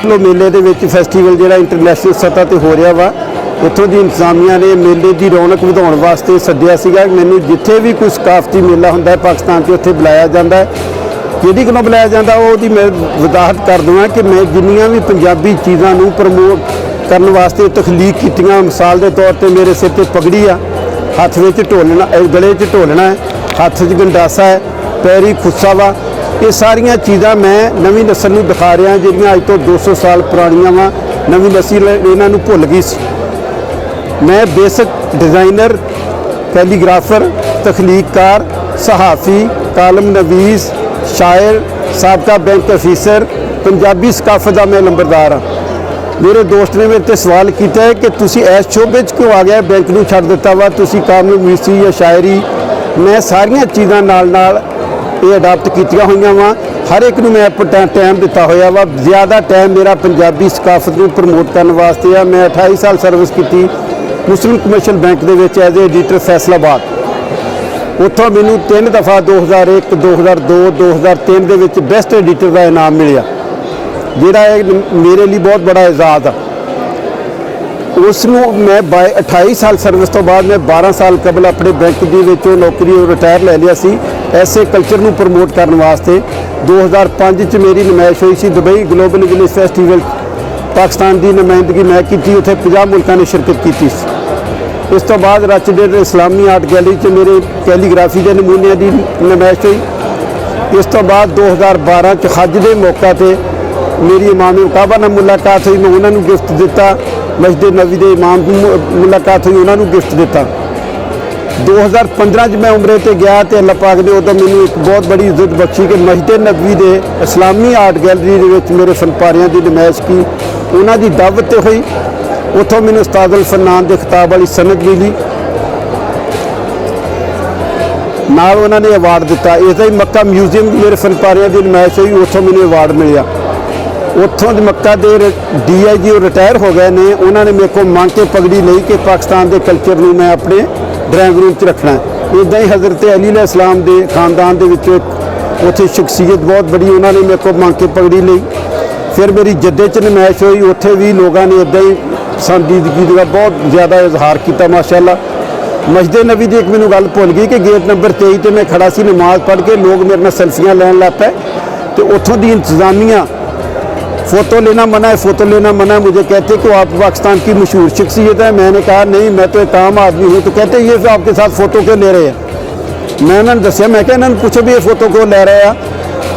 लो मेले दे विच फैसटीवल जिहड़ा इंटरनैशनल सतह ते हो रहा वा, इत्थों दी इंतजामिया ने मेले की रौनक वधाउण वास्ते सद्दिया सीगा। मैनूं जिथे भी कोई सकाफती मेला हुंदा है पाकिस्तान 'च उत्थे बुलाया जाता है। किहड़ी गल्लों बुलाया जाता वो मैं वजाहत कर दूँ कि मैं जिन्नियां भी पंजाबी चीज़ों नूं प्रमोट करने वास्ते तखलीक कीतियां, मिसाल के तौर पर मेरे सिर पर पगड़ी आ, हत्थ में ढोलना, गले च ढोलना है, हत्थ च गंडासा है, पैरी खुस्सा वा, ये सारिया चीज़ां मैं नवीं नस्ल नूं दिखा रहा जिहड़ियां अज तो 200 साल पुरानियां वा। नवीं नस्ल इन्हां नूं भुल गई सी। मैं बेसिक डिज़ाइनर, कैलीग्राफर, तखलीककार, सहाफ़ी, कालम नवीस, शायर, साबका बैंक अफीसर, पंजाबी सकाफत का मैं लंबरदार हाँ। मेरे दोस्त ने मेरे से सवाल किया है कि तुसी इस शोबे क्यों आ गया, बैंक नूं छड्ड दिता वा, तुसी कालम नवीसी या शायरी। मैं सारिया चीज़ां नाल ये अडाप्ट कीतियां होईयां वा। हर एक नूं मैं टाइम दिता होया वा। ज़्यादा टाइम मेरा पंजाबी सकाफत नूं प्रमोट करने वास्ते है। मैं 28 साल सर्विस की मुस्लिम कमर्शियल बैंक दे विच एज ए एडिटर फैसलाबाद। उत्थों मैनूं 3 दफ़ा 2001, 2002, 2003 दे विच बेस्ट एडिटर का इनाम मिलिया, जिहड़ा मेरे लिए बहुत बड़ा एजाज़ आ। उसनूं मैं 28 साल सर्विस तो बाद मैं 12 साल कबल अपने बैंक दी विचों नौकरी रिटायर ले लिया सी ऐसे कल्चर नूं प्रमोट करने वास्ते। 2005 च मेरी नुमाइश हुई सी Dubai global village festival. Pakistan की नुमाइंदगी मैं की, उत्थे 50 मुल्कों ने शिरकत की। इस तो बाद रचडेट इस्लामी आर्ट गैलरी च मेरे कैलीग्राफी के नमूनिया की नुमाइश हुई। इस तो बाद 2012 च हज के मौका पर मेरी इमाम काबा नाल मुलाकात हुई, मैं उन्होंने गिफ्ट दिता। मस्जिद नबी के इमाम की मुलाकात हुई, उन्होंने गिफ्ट दिता। 2015 च मैं उमरे ते गया तो अल्लाह पाक ने उदों मैनूं एक बहुत बड़ी इज्जत बख्शी कि मस्जिद नबी के इस्लामी आर्ट गैलरी दे विच मेरे फनपारियां की नुमाइश की, उन्होंने दावत हुई। उत्थों मैनूं उस्ताद अल फन्नान के खिताब वाली सनद मिली, नाल उन्होंने अवार्ड दिता। इसदा ही मक्का म्यूजियम मेरे फनपारियां की नुमाइश हुई, उत्थों मैनूं अवार्ड मिलिया। उत्थों मक्का के DIG रिटायर हो गए ने, उन्होंने मेरे को मंग के पगड़ी ली कि पाकिस्तान के कल्चर में मैं अपने ड्राइंग रूम च रखना है। इदा ही हज़रत अली अलैहिस्सलाम के खानदान के उत्थे शख्सियत बहुत बड़ी, उन्होंने मेरे को मंग के पगड़ी ली। फिर मेरी जद्दे च नुमाइश हुई, उत्थे भी लोगों ने इदा ही पसंदीदगी का बहुत ज़्यादा इजहार किया माशाअल्लाह। मस्जिद नबी की एक मैनूं गल भुल गई कि गेट नंबर 23 पर मैं खड़ा सी, नमाज पढ़ के लोग मेरे नाल सेल्फियां लैन लग पे, तो उत्थों की इंतजामिया फ़ोटो लेना मना है, फ़ोटो लेना मना है। मुझे कहते कि आप पाकिस्तान की मशहूर शख्सियत है। मैंने कहा नहीं, मैं तो एक आम आदमी हूँ। तो कहते ये आपके साथ फ़ोटो क्यों ले रहे हैं। मैं उन्होंने दसिया, मैं क्या इन्होंने पूछो भी ये फ़ोटो क्यों ले रहे हैं।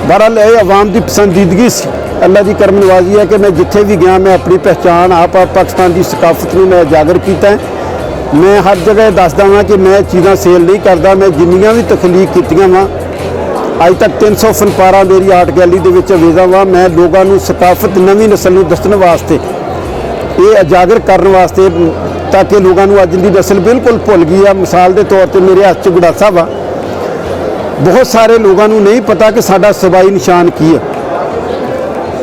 बहरहाल ये अवाम की पसंदीदगी सी, अल्लाह की करम नवाजी है कि मैं जिथे भी गया मैं अपनी पहचान आप पाकिस्तान की सकाफत में मैं उजागर किया है। मैं हर जगह दसदा वाँ कि मैं चीज़ां सेल नहीं करता। मैं जिन्नियां भी तखलीक कीतियां वां, अज तक 300 फनकारा मेरी आर्ट गैलरी के अवेजा वा। मैं लोगों को सकाफत नवीं नस्ल को दसने वास्ते, ये उजागर करने वास्ते, ताकि लोगों को अज की नस्ल बिल्कुल भुल गई है। मिसाल के तौर पर मेरे हथ च गड़ासा वा। बहुत सारे लोगों को नहीं पता कि साडा सूबाई निशान की है।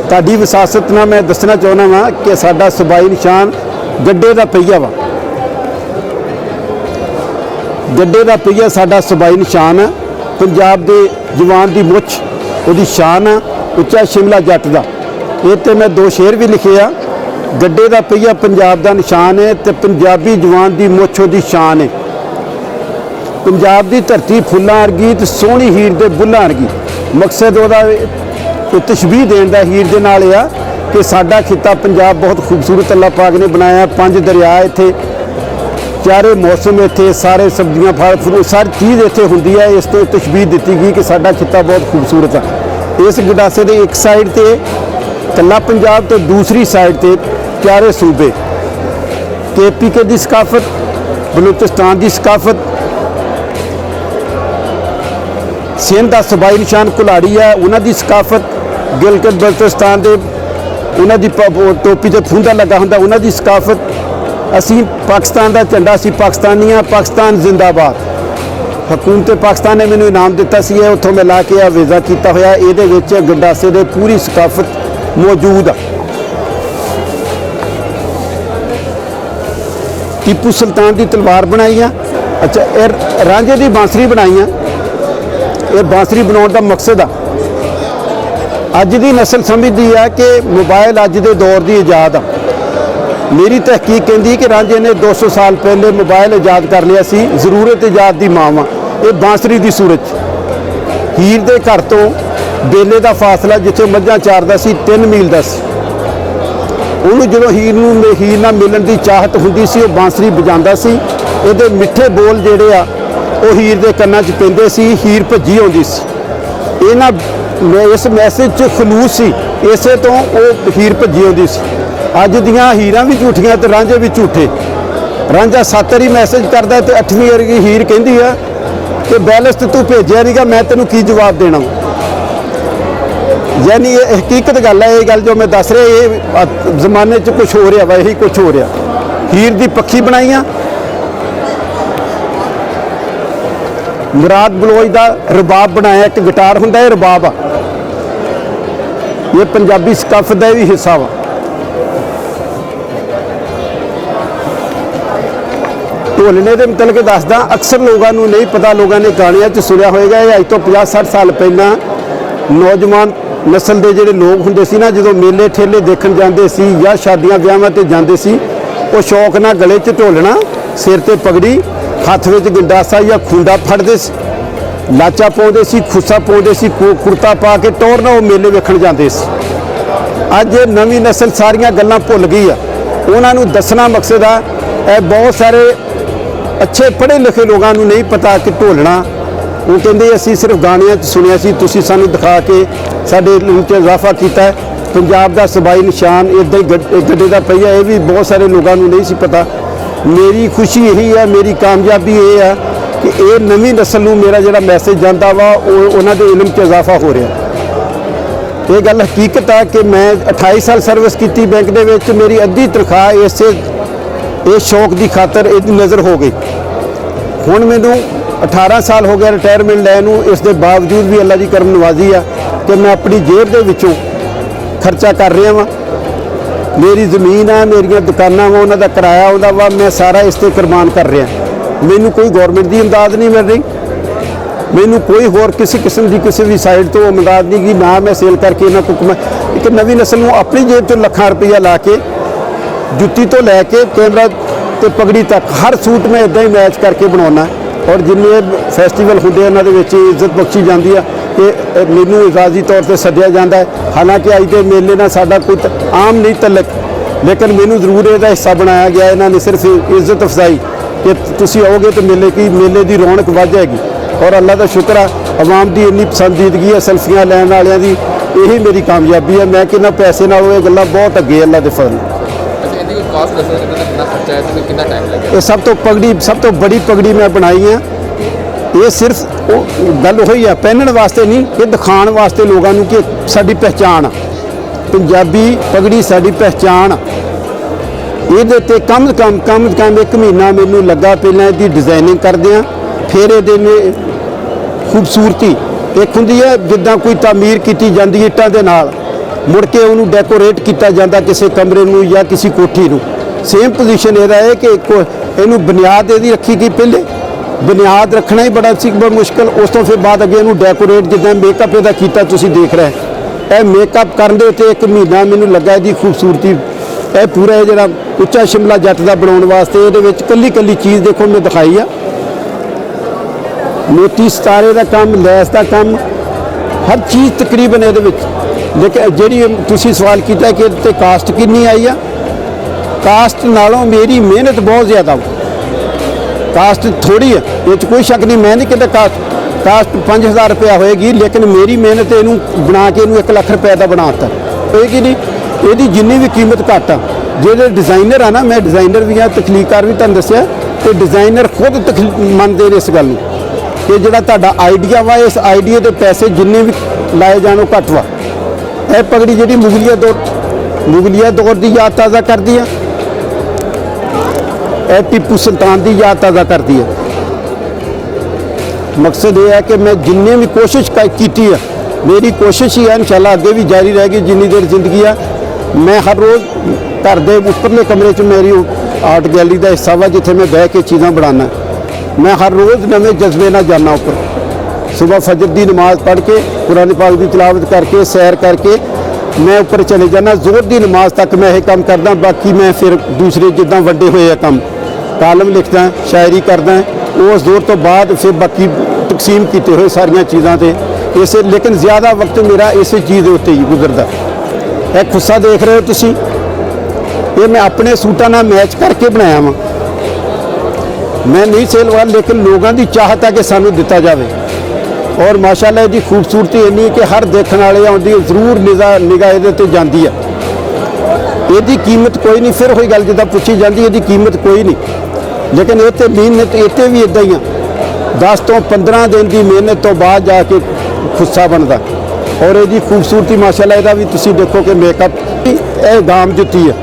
ताड़ी विसासत ना मैं दसना चाहना वा कि साडा सूबाई निशान गड्ढे का पहिया वा। गड्ढे का पहिया साडा सूबाई निशान है। पंजाब के जवान की मुछ वो शान है, उच्चा शिमला जट का। ये तो मैं 2 शेर भी लिखे आ। गड्ढे का पहिया पंजाब का निशान है, तो पंजाबी जवान की मुछ वो शान है। पंजाब की धरती फुल्लां वर्गी तो सोहनी हीर के बुल्लां वर्गी। मकसद वो तशबीह देने का हीर के नाल आ कि साडा खिता पंजाब बहुत खूबसूरत अल्लाह पाक ने बनाया। 5 दरिया इत्थे, चारे मौसम इत्थे, सारे सब्जियां फल फ्रूट सारी चीज़ इत्थे हुंदी है। इस तो तशबीह दी गई कि साडा खिता बहुत खूबसूरत है। इस गडासे के एक साइड ते कला पंजाब तो दूसरी साइड ते चारे सूबे, KPK की सकाफत, बलूचिस्तान की सकाफत, सिंध का सूबाई निशान कुल्हाड़ी है उन्होंने सकाफत, गिलगित बल्तिस्तान के उन्होंने टोपी से फूंदा लगा होंदा उन्होंने सकाफत। असी पाकिस्तान का झंडा असी पाकिस्तानी हाँ, पाकिस्तान जिंदाबाद। हुकूमत पाकिस्तान ने मैंने इनाम दिता सी, उत्थों मैं ला के वीज़ा किया होया। ये गंडासे दे पूरी सकाफत मौजूद है। टीपू सुल्तान की तलवार बनाई है। अच्छा, ये रांझे की बांसरी बनाई है। ये बांसरी बनाने का मकसद आ ਅੱਜ ਦੀ ਨਸਲ ਸਮਝਦੀ ਆ ਕਿ ਮੋਬਾਈਲ ਅੱਜ ਦੇ ਦੌਰ ਦੀ ਇਜਾਦ ਆ। ਮੇਰੀ ਤਹਿਕੀਕ ਕਹਿੰਦੀ ਕਿ ਰਾਂਝੇ ਨੇ 200 ਸਾਲ ਪਹਿਲੇ ਮੋਬਾਈਲ ਇਜਾਦ ਕਰ ਲਿਆ ਸੀ। ਜ਼ਰੂਰਤ ਇਜਾਦ ਦੀ ਮਾਂ ਵਾ। ਇਹ ਬਾਂਸਰੀ ਦੀ ਸੂਰਤ 'ਚ ਹੀਰ ਦੇ ਘਰ ਤੋਂ ਬੇਲੇ ਦਾ ਫਾਸਲਾ ਜਿੱਥੇ ਮੱਝਾਂ ਚਾਰਦਾ ਸੀ 3 ਮੀਲ ਦਾ ਸੀ। ਉਹਨੂੰ ਜਦੋਂ ਹੀਰ ਨਾਲ ਮਿਲਣ ਦੀ ਚਾਹਤ ਹੁੰਦੀ ਸੀ, ਉਹ ਬਾਂਸਰੀ ਵਜਾਉਂਦਾ ਸੀ। ਇਹਦੇ ਮਿੱਠੇ ਬੋਲ ਜਿਹੜੇ ਆ ਉਹ ਹੀਰ ਦੇ ਕੰਨਾਂ 'ਚ ਪੈਂਦੇ ਸੀ। ਹੀਰ ਭੱਜੀ ਆਉਂਦੀ ਸੀ। ਇਹਨਾਂ ਇਸ ਮੈਸੇਜ 'ਚ ਖਲੂਸ ਸੀ, ਇਸੇ ਤੋਂ ਉਹ ਹੀਰ ਭੱਜੀ ਆਉਂਦੀ ਸੀ। ਅੱਜ ਦੀਆਂ ਹੀਰਾਂ ਵੀ ਝੂਠੀਆਂ ਤੇ ਰਾਂਝੇ ਵੀ ਝੂਠੇ। ਰਾਂਝਾ 7 ਵਾਰੀ ਮੈਸੇਜ ਕਰਦਾ ਤੇ 8ਵੀਂ ਵਾਰੀ ਹੀਰ ਕਹਿੰਦੀ ਆ ਕਿ ਬੈਲੈਂਸ ਤੂੰ ਭੇਜਿਆ ਨਹੀਂਗਾ, ਮੈਂ ਤੈਨੂੰ ਕੀ ਜਵਾਬ ਦੇਣਾ। ਯਾਨੀ ਇਹ ਹਕੀਕਤ ਗੱਲ ਹੈ। ਇਹ ਗੱਲ ਜੋ ਮੈਂ ਦੱਸ ਰਿਹਾ, ਇਹ ਜ਼ਮਾਨੇ 'ਚ ਕੁਝ ਹੋ ਰਿਹਾ ਵਾ, ਇਹੀ ਕੁਝ ਹੋ ਰਿਹਾ। ਹੀਰ ਦੀ ਪੱਖੀ ਬਣਾਈਆਂ। ਮੁਰਾਦ ਬਲੋਚ ਦਾ ਰਬਾਬ ਬਣਾਇਆ। ਇੱਕ ਗਿਟਾਰ ਹੁੰਦਾ, ਇਹ ਰਬਾਬ ਆ। ਇਹ ਪੰਜਾਬੀ ਸਕਾਫਤ ਦਾ ਵੀ ਹਿੱਸਾ ਵਾ। ਢੋਲਣੇ ਦੇ ਮੁਤਲਕ ਦੱਸਦਾ, ਅਕਸਰ ਲੋਕਾਂ ਨੂੰ ਨਹੀਂ ਪਤਾ, ਲੋਕਾਂ ਨੇ ਗਾਣਿਆਂ 'ਚ ਸੁਣਿਆ ਹੋਏਗਾ। ਇਹ ਅੱਜ ਤੋਂ 50-60 ਸਾਲ ਪਹਿਲਾਂ ਨੌਜਵਾਨ ਨਸਲ ਦੇ ਜਿਹੜੇ ਲੋਕ ਹੁੰਦੇ ਸੀ ਨਾ, ਜਦੋਂ ਮੇਲੇ ਠੇਲੇ ਦੇਖਣ ਜਾਂਦੇ ਸੀ ਜਾਂ ਸ਼ਾਦੀਆਂ ਵਿਆਹਾਂ ਤੇ ਜਾਂਦੇ ਸੀ, ਉਹ ਸ਼ੌਕ ਨਾਲ ਗਲੇ 'ਚ ਢੋਲਣਾ, ਸਿਰ ਤੇ ਪਗੜੀ, ਹੱਥ ਵਿੱਚ ਗੰਡਾਸਾ ਜਾਂ ਖੁੰਡਾ ਫੜਦੇ ਸੀ, ਲਾਚਾ ਪਾਉਂਦੇ ਸੀ, ਖੁੱਸਾ ਪਾਉਂਦੇ ਸੀ, ਕੁੜਤਾ ਪਾ ਕੇ ਟੌਰ ਨਾਲ ਉਹ ਮੇਲੇ ਵੇਖਣ ਜਾਂਦੇ ਸੀ। ਅੱਜ ਇਹ ਨਵੀਂ ਨਸਲ ਸਾਰੀਆਂ ਗੱਲਾਂ ਭੁੱਲ ਗਈ ਆ। ਉਹਨਾਂ ਨੂੰ ਦੱਸਣਾ ਮਕਸਦ ਆ। ਇਹ ਬਹੁਤ ਸਾਰੇ ਅੱਛੇ ਪੜ੍ਹੇ ਲਿਖੇ ਲੋਕਾਂ ਨੂੰ ਨਹੀਂ ਪਤਾ ਕਿ ਢੋਲਣਾ। ਉਹ ਕਹਿੰਦੇ ਅਸੀਂ ਸਿਰਫ ਗਾਣਿਆਂ 'ਚ ਸੁਣਿਆ ਸੀ, ਤੁਸੀਂ ਸਾਨੂੰ ਦਿਖਾ ਕੇ ਸਾਡੇ ਇਲਮ 'ਚ ਇਜ਼ਾਫਾ ਕੀਤਾ ਹੈ। ਪੰਜਾਬ ਦਾ ਸਬਾਈ ਨਿਸ਼ਾਨ ਇੱਦਾਂ ਹੀ ਗੱਡੇ ਦਾ ਪਈਆ, ਇਹ ਵੀ ਬਹੁਤ ਸਾਰੇ ਲੋਕਾਂ ਨੂੰ ਨਹੀਂ ਸੀ ਪਤਾ। ਮੇਰੀ ਖੁਸ਼ੀ ਇਹੀ ਹੈ, ਮੇਰੀ ਕਾਮਯਾਬੀ ਇਹ ਆ ਕਿ ਇਹ ਨਵੀਂ ਨਸਲ ਨੂੰ ਮੇਰਾ ਜਿਹੜਾ ਮੈਸੇਜ ਜਾਂਦਾ ਵਾ, ਉਹ ਉਹਨਾਂ ਦੇ ਇਲਮ 'ਚ ਇਜ਼ਾਫਾ ਹੋ ਰਿਹਾ। ਇਹ ਗੱਲ ਹਕੀਕਤ ਆ ਕਿ ਮੈਂ 28 ਸਾਲ ਸਰਵਿਸ ਕੀਤੀ ਬੈਂਕ ਦੇ ਵਿੱਚ। ਮੇਰੀ ਅੱਧੀ ਤਨਖਾਹ ਇਸ ਸ਼ੌਕ ਦੀ ਖਾਤਰ ਇਹਦੀ ਨਜ਼ਰ ਹੋ ਗਈ। ਹੁਣ ਮੈਨੂੰ 18 ਸਾਲ ਹੋ ਗਿਆ ਰਿਟਾਇਰਮੈਂਟ ਲੈਣ ਨੂੰ। ਇਸ ਦੇ ਬਾਵਜੂਦ ਵੀ ਅੱਲਾ ਦੀ ਕਰਮ ਨਵਾਜ਼ੀ ਆ ਕਿ ਮੈਂ ਆਪਣੀ ਜੇਬ ਦੇ ਵਿੱਚੋਂ ਖਰਚਾ ਕਰ ਰਿਹਾ ਵਾਂ। ਮੇਰੀ ਜ਼ਮੀਨ ਆ, ਮੇਰੀਆਂ ਦੁਕਾਨਾਂ ਵਾ, ਉਹਨਾਂ ਦਾ ਕਿਰਾਇਆ ਆਉਂਦਾ ਵਾ, ਮੈਂ ਸਾਰਾ ਇਸ 'ਤੇ ਕੁਰਬਾਨ ਕਰ ਰਿਹਾ। ਮੈਨੂੰ ਕੋਈ ਗੌਰਮੈਂਟ ਦੀ ਇਮਦਾਦ ਨਹੀਂ ਮਿਲ ਰਹੀ। ਮੈਨੂੰ ਕੋਈ ਹੋਰ ਕਿਸੇ ਕਿਸਮ ਦੀ ਕਿਸੇ ਵੀ ਸਾਈਡ ਤੋਂ ਇਮਦਾਦ ਨਹੀਂ ਗਈ। ਨਾ ਮੈਂ ਸੇਲ ਕਰਕੇ ਇਹਨਾਂ ਕੋਲ ਇੱਕ ਨਵੀਂ ਨਸਲ ਨੂੰ ਆਪਣੀ ਜੇਬ 'ਚੋਂ ਲੱਖਾਂ ਰੁਪਈਆ ਲਾ ਕੇ, ਜੁੱਤੀ ਤੋਂ ਲੈ ਕੇ ਕੈਮਰਾ ਤੇ ਪਗੜੀ ਤੱਕ ਹਰ ਸੂਟ ਮੈਂ ਇਦਾਂ ਹੀ ਮੈਚ ਕਰਕੇ ਬਣਾਉਣਾ। ਔਰ ਜਿੰਨੇ ਫੈਸਟੀਵਲ ਹੁੰਦੇ ਉਹਨਾਂ ਦੇ ਵਿੱਚ ਇੱਜ਼ਤ ਬਖਸ਼ੀ ਜਾਂਦੀ ਆ ਕਿ ਮੈਨੂੰ ਇਜਾਜ਼ੀ ਤੌਰ ਤੇ ਸੱਦਿਆ ਜਾਂਦਾ ਹੈ। ਹਾਲਾਂਕਿ ਅੱਜ ਦੇ ਮੇਲੇ ਨਾਲ ਸਾਡਾ ਕੋਈ ਆਮ ਨਹੀਂ ਤਲਕ, ਲੇਕਿਨ ਮੈਨੂੰ ਜ਼ਰੂਰ ਇਹਦਾ ਹਿੱਸਾ ਬਣਾਇਆ ਗਿਆ। ਇਹਨਾਂ ਨੇ ਸਿਰਫ ਇੱਜ਼ਤ ਅਫਜ਼ਾਈ ਕਿ ਤੁਸੀਂ ਆਓਗੇ ਤਾਂ ਮੇਲੇ ਦੀ ਰੌਣਕ ਵੱਧ ਜਾਏਗੀ। ਔਰ ਅੱਲਾ ਦਾ ਸ਼ੁਕਰ ਆ, ਆਵਾਮ ਦੀ ਇੰਨੀ ਪਸੰਦੀਦਗੀ ਹੈ ਸੈਲਫੀਆਂ ਲੈਣ ਵਾਲਿਆਂ ਦੀ, ਇਹੀ ਮੇਰੀ ਕਾਮਯਾਬੀ ਹੈ। ਮੈਂ ਕਿੰਨਾ ਪੈਸੇ ਨਾਲ ਇਹ ਗੱਲਾਂ ਬਹੁਤ ਅੱਗੇ ਅੱਲਾ ਦੇ ਫਜ਼ਲ। ਇਹ ਸਭ ਤੋਂ ਬੜੀ ਪਗੜੀ ਮੈਂ ਬਣਾਈ ਹੈ। ਇਹ ਸਿਰਫ ਉਹ ਗੱਲ ਹੋਈ ਆ ਪਹਿਨਣ ਵਾਸਤੇ ਨਹੀਂ, ਇਹ ਦਿਖਾਉਣ ਵਾਸਤੇ ਲੋਕਾਂ ਨੂੰ ਕਿ ਸਾਡੀ ਪਹਿਚਾਣ ਆ। ਪੰਜਾਬੀ ਪਗੜੀ ਸਾਡੀ ਪਹਿਚਾਣ ਆ। ਇਹਦੇ ਤੇ ਕਮ ਤੋਂ ਕਮ 1 ਮਹੀਨਾ ਮੈਨੂੰ ਲੱਗਾ ਪਹਿਲਾਂ ਇਹਦੀ ਡਿਜ਼ਾਈਨਿੰਗ ਕਰਦੇ ਆ, ਫਿਰ ਇਹਦੇ ਖੂਬਸੂਰਤੀ। ਇੱਕ ਹੁੰਦੀ ਹੈ ਜਿੱਦਾਂ ਕੋਈ ਤਾਮੀਰ ਕੀਤੀ ਜਾਂਦੀ ਇੱਟਾਂ ਦੇ ਨਾਲ, ਮੁੜ ਕੇ ਉਹਨੂੰ ਡੈਕੋਰੇਟ ਕੀਤਾ ਜਾਂਦਾ ਕਿਸੇ ਕਮਰੇ ਨੂੰ ਜਾਂ ਕਿਸੇ ਕੋਠੀ ਨੂੰ। ਸੇਮ ਪੋਜੀਸ਼ਨ ਇਹਦਾ ਹੈ ਕਿ ਇਹਨੂੰ ਬੁਨਿਆਦ ਇਹਦੀ ਰੱਖੀ ਗਈ। ਪਹਿਲੇ ਬੁਨਿਆਦ ਰੱਖਣਾ ਹੀ ਬੜਾ ਸੀ ਮੁਸ਼ਕਿਲ। ਉਸ ਤੋਂ ਫਿਰ ਬਾਅਦ ਅੱਗੇ ਇਹਨੂੰ ਡੈਕੋਰੇਟ ਜਿੱਦਾਂ ਮੇਕਅਪ ਇਹਦਾ ਕੀਤਾ ਤੁਸੀਂ ਦੇਖ ਰਹੇ। ਇਹ ਮੇਕਅਪ ਕਰਨ ਦੇ ਉੱਤੇ 1 ਮਹੀਨਾ ਮੈਨੂੰ ਲੱਗਾ ਇਹਦੀ ਖੂਬਸੂਰਤੀ। ਇਹ ਪੂਰਾ ਇਹ ਜਿਹੜਾ ਉੱਚਾ ਸ਼ਿਮਲਾ ਜੱਟ ਦਾ ਬਣਾਉਣ ਵਾਸਤੇ ਇਹਦੇ ਵਿੱਚ ਕੱਲੀ ਚੀਜ਼ ਦੇਖੋ ਮੈਂ ਦਿਖਾਈ ਆ। ਮੋਤੀ ਸਿਤਾਰੇ ਦਾ ਕੰਮ, ਲੈਸ ਦਾ ਕੰਮ, ਹਰ ਚੀਜ਼ ਤਕਰੀਬਨ ਇਹਦੇ ਵਿੱਚ। ਲੇਕਿਨ ਜਿਹੜੀ ਤੁਸੀਂ ਸਵਾਲ ਕੀਤਾ ਕਿ ਇਹਦੇ 'ਤੇ ਕਾਸਟ ਕਿੰਨੀ ਆਈ ਆ, ਕਾਸਟ ਨਾਲੋਂ ਮੇਰੀ ਮਿਹਨਤ ਬਹੁਤ ਜ਼ਿਆਦਾ ਵਾ। ਕਾਸਟ ਥੋੜੀ ਹੈ, ਇਹ 'ਚ ਕੋਈ ਸ਼ੱਕ ਨਹੀਂ। ਮੈਂ ਨਹੀਂ ਕਹਿੰਦਾ ਕਾਸਟ 5000 ਰੁਪਇਆ ਹੋਏਗੀ, ਲੇਕਿਨ ਮੇਰੀ ਮਿਹਨਤ ਇਹਨੂੰ ਬਣਾ ਕੇ ਇਹਨੂੰ 1 ਲੱਖ ਰੁਪਏ ਦਾ ਬਣਾਤਾ ਹੋਏਗੀ ਨਹੀਂ। ਇਹਦੀ ਜਿੰਨੀ ਵੀ ਕੀਮਤ ਘੱਟ ਆ। ਜਿਹੜੇ ਡਿਜ਼ਾਈਨਰ ਆ ਨਾ, ਮੈਂ ਡਿਜ਼ਾਈਨਰ ਵੀ ਆ, ਤਖਲੀਕਾਰ ਵੀ ਤੁਹਾਨੂੰ ਦੱਸਿਆ, ਤੇ ਡਿਜ਼ਾਈਨਰ ਖੁਦ ਮੰਨਦੇ ਨੇ ਇਸ ਗੱਲ ਨੂੰ ਕਿ ਜਿਹੜਾ ਤੁਹਾਡਾ ਆਈਡੀਆ ਵਾ, ਇਸ ਆਈਡੀਆ ਦੇ ਪੈਸੇ ਜਿੰਨੇ ਵੀ ਲਾਏ ਜਾਣ ਉਹ ਘੱਟ ਵਾ। ਇਹ ਪਗੜੀ ਜਿਹੜੀ ਮੁਗਲੀਆ ਦੌਰ ਦੀ ਯਾਦ ਤਾਜ਼ਾ ਕਰਦੀ ਆ। ਇਹ ਟੀਪੂ ਸੁਲਤਾਨ ਦੀ ਯਾਦ ਤਾਜ਼ਾ ਕਰਦੀ ਹੈ। ਮਕਸਦ ਇਹ ਹੈ ਕਿ ਮੈਂ ਜਿੰਨੇ ਵੀ ਕੋਸ਼ਿਸ਼ ਕੀਤੀ ਆ, ਮੇਰੀ ਕੋਸ਼ਿਸ਼ ਹੀ ਹੈ ਇਨਸ਼ਾਅੱਲਾ ਅੱਗੇ ਵੀ ਜਾਰੀ ਰਹੇਗੀ ਜਿੰਨੀ ਦੇਰ ਜ਼ਿੰਦਗੀ ਆ। ਮੈਂ ਹਰ ਰੋਜ਼ ਘਰ ਦੇ ਉੱਪਰਲੇ ਕਮਰੇ 'ਚ ਮੇਰੀ ਆਰਟ ਗੈਲਰੀ ਦਾ ਹਿੱਸਾ ਵਾ, ਜਿੱਥੇ ਮੈਂ ਬਹਿ ਕੇ ਚੀਜ਼ਾਂ ਬਣਾਉਣਾ। ਮੈਂ ਹਰ ਰੋਜ਼ ਨਵੇਂ ਜਜ਼ਬੇ ਨਾਲ ਜਾਂਦਾ ਉੱਪਰ। सुबह फजर की नमाज पढ़ के कुरान पाक की तिलावत करके सैर करके मैं उपर चले जाना। जोर की नमाज तक मैं ये काम करदा। बाकी मैं फिर दूसरे जिद्दां वड्डे होए काम कालम लिखदा शायरी करदा उस दौर तो बाद फिर बाकी तकसीम किए हुए सारिया चीज़ों से इस लेकिन ज़्यादा वक्त मेरा इस चीज़ के उत्ते ही गुजरदा। एक खुस्सा देख रहे हो तुसी ये मैं अपने सूटां नाल मैच करके बनाया वा। मैं नहीं सेल वाला लेकिन लोगों की चाहत है कि सानू दिता जाए और माशाअल्लाह इसकी खूबसूरती इन्नी कि हर देखने वाले आउंदी जरूर निगाह इहदे ते जांदी है। इसकी कीमत कोई नहीं। फिर वही गल जिद्दां पुछी जाती इसकी कीमत कोई नहीं लेकिन ये मेहनत इत्ते भी इदा ही आ 10 तो 15 दिन की मेहनत तो बाद जाके खुस्सा बनता और इसकी खूबसूरती माशाअल्लाह इहदा भी तुसीं देखो कि मेकअप यह गाम जुत्ती है।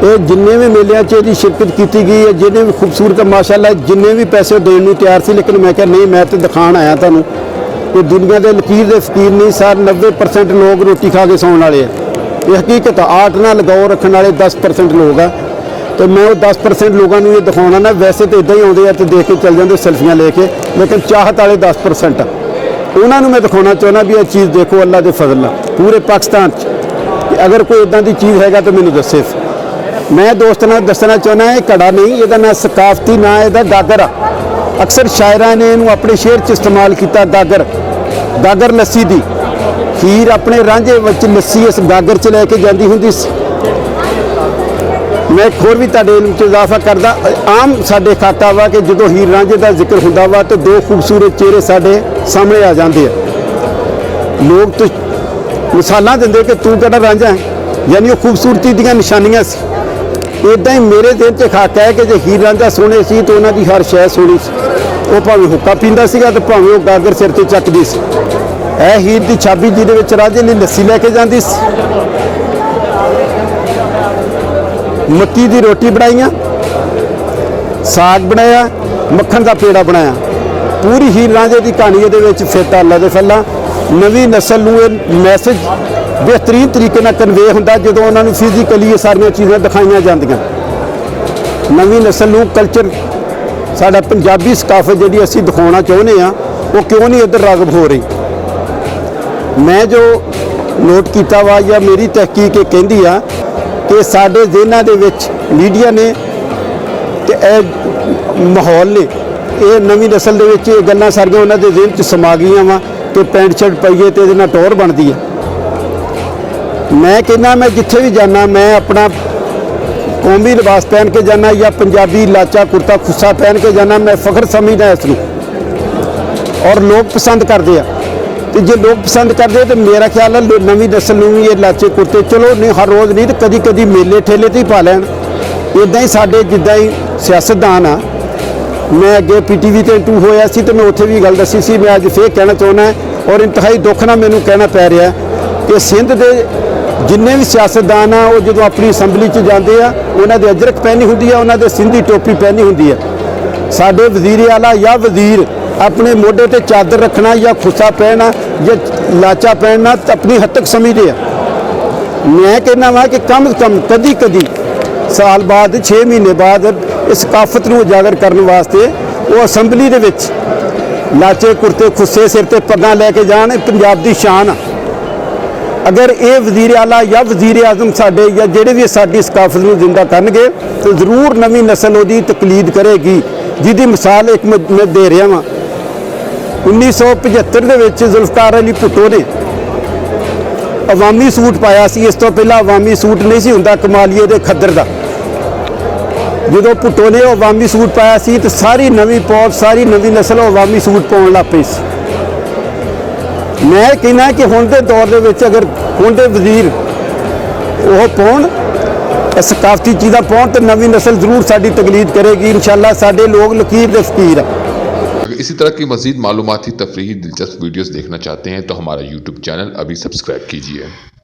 ये जिन्ने भी मेलियां च इसकी शिरकत की गई है जिन्हें भी खूबसूरत माशाअल्लाह जिन्ने भी पैसे देने नूं तैयार सी लेकिन मैं क्या नहीं मैं तो दिखाण आया तुहानूं कि दुनिया के लकीर के फकीर नहीं सारे 90% लोग रोटी खा के सौण वाले हैं। ये हकीकत आर्ट नाल लगाओ रखने वाले 10% लोग हैं तो मैं वो 10% लोगों को ये दिखाना ना। वैसे तो इदा ही आते हैं तो देख के चल जाते सेल्फियाँ लेके लेकिन चाहत वाले 10% उन्होंने मैं दिखाना चाहना भी यह चीज़ देखो अल्लाह के फजल पूरे पाकिस्तान कि अगर कोई इदा की चीज़ है तो मैनू दसे। मैं दोस्त ने दसना चाहना ये घड़ा नहीं यदा ना सकाफती ना यदा गागर आ। अक्सर शायरा ने इनू अपने शेर च इस्तेमाल किया गागर गागर लस्सी की हीर अपने रांझे विच लस्सी इस गागर च लैके जाती होंदी सी। मैं एक होर भी तुहाडे इल्म च इजाफा करदा आम साडे खाता वा कि जो हीर रांझे का जिक्र हुंदा वा तो दो खूबसूरत चेहरे साडे सामने आ जाते हैं। लोग तो मिसालां दिंदे कि तू किहड़ा रांझा है यानी वो खूबसूरती दीयां निशानियां सी। इदा ही मेरे दिल च खाका है कि जो हीर रांझा सोहणे सी तो उन्हां दी हर शै सोहणी सी। वो भावें हुक्का पींदा सीगा तो भावें वो गागर सिर ते चकदी सी। है हीर की छाबी जिहदे विच रांझे लई लस्सी लैके जांदी सी। मक्की की रोटी बनाईयां साग बनाया मक्खन का पेड़ा बनाया। पूरी हीर रांझे की कहानी ये फिट अल्लाह दे फल्ला। नवी नस्ल नूं ये मैसेज बेहतरीन तरीके नाल कन्वे हुंदा जदों उन्होंने फिजिकली ये सारियां चीज़ां दिखाईयां जांदियां। नवी नस्ल नूं कल्चर साडा पंजाबी सकाफत जिहड़ी असीं दिखाउणा चाहुंदे आ वो क्यों नहीं इधर रागब हो रही। मैं जो नोट किया वा या मेरी तहकीक ये कहती आ कि साडे ज़हनां दे विच मीडिया ने ते माहौल ने ये नवी नस्ल दे विच ये गल्लां सारियां उन्हां दे ज़हन च समा गईयां वा कि पैंट शर्ट पाइए तो इहदे नाल टौर बनती है। मैं कहना मैं जिथे भी जाना मैं अपना कौमी लिबास पहन के जाना या पंजाबी लाचा कुर्ता खुस्सा पहन के जाना मैं फख्र समझदा इसनूं और लोग पसंद करते हैं। तो जो लोग पसंद करते तो मेरा ख्याल है नवी नस्ल नूं भी ये लाचे कुर्ते चलो नहीं हर रोज़ नहीं तो कदी कदी मेले ठेले तो ही पा लैन। इदां ही साडे जिद्दां ही सियासतदान आ मैं अगे PTV ते इंटरव्यू होया सी तो मैं उत्थे भी गल दसी सी। मैं अज फिर कहना चाहुंदा और इंतहाई दुख नाल मैनूं कहना पै रहा कि सिंध दे जिन्ने भी सियासतदान आ वो जो अपनी असैंबली च जाते हैं उन्होंने अजरक पहनी होंदी है उन्होंने सिंधी टोपी पहनी होंदी है। साडे वजीर आला या वजीर अपने मोढे ते चादर रखना या खुस्सा पहनना या लाचा पहनना तो अपनी हद तक समझते हैं। मैं कहना वा कि कम से कम कदी कदी साल बाद 6 महीने बाद इस सकाफत नूं उजागर करने वास्ते वो असैंबली दे विच लाचे कुर्ते खुस्से सिर ते पग्गां लैके जाण पंजाब दी शान। अगर ये वजीर आला या वजीर आजम साडे या जिहड़े भी साडी सकाफत नूं जिंदा करनगे तो जरूर नवी नस्ल उहदी तकलीद करेगी जिहदी मिसाल एक मैं दे रहा वां। 1975 ਦੇ ਵਿੱਚ ਜ਼ੁਲਫਕਾਰ ਅਲੀ ਭੁੱਟੋ ਨੇ अवामी सूट पाया सी। इस तो पहला अवामी सूट नहीं सी हुंदा कमालीए दे खद्दर दा। जो भुट्टो ने अवामी सूट पाया सी तो सारी नवी पौध सारी नवी नस्ल अवामी सूट पाउण लग पई सी। मैं कहना कि हुण दे दौर दे विच अगर हुण दे वजीर वो पाउण सकाफती चीज़ां पाउण तो नवी नस्ल जरूर साडी तकलीद करेगी इंशाअल्लाह। साडे लोग लकीर दे फकीर आ। इसी तरह की मज़ीद मालूमाती तफरीही दिलचस्प वीडियोस देखना चाहते हैं तो हमारा YouTube चैनल अभी सब्सक्राइब कीजिए।